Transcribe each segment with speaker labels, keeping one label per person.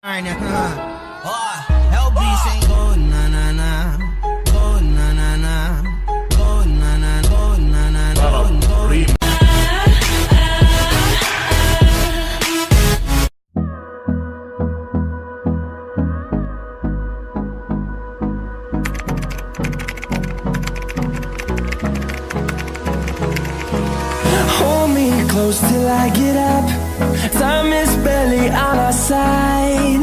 Speaker 1: LBs ain't go na na na, go na na na, go na na, go na na, go na.
Speaker 2: Hold me close till I get up. Time is barely on our side.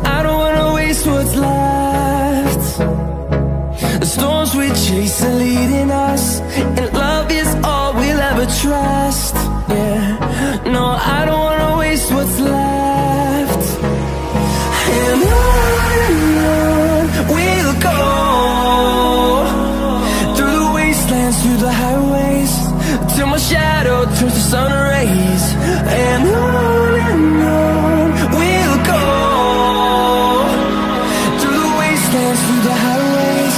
Speaker 2: I don't wanna waste what's left. The storms we chase are leading us, and love is all we'll ever trust. Yeah, no, I don't wanna waste what's left. And on we'll go, through the wastelands, through the highways, till my shadow turns to sun rays. And on we'll go, through the wastelands, through the highways,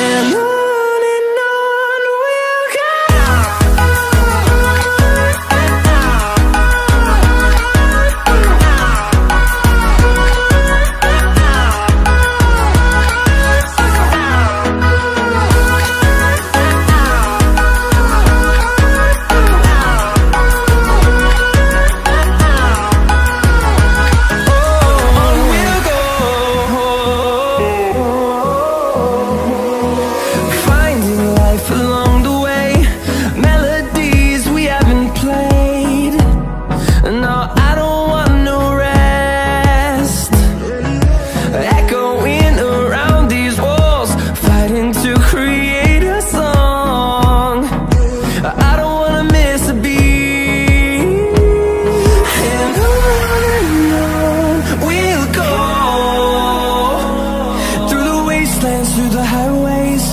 Speaker 2: and on we'll go. Through the highways,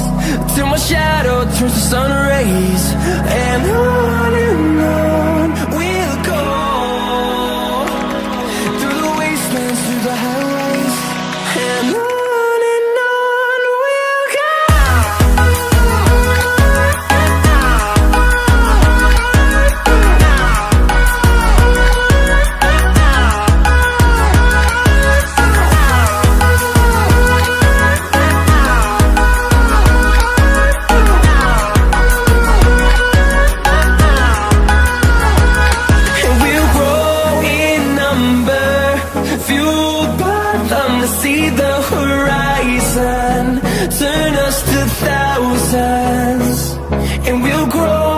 Speaker 2: till my shadow turns to sun rays. And on we'll go, through the wastelands, through the highways, and on we'll go. See the horizon turn us to thousands, and we'll grow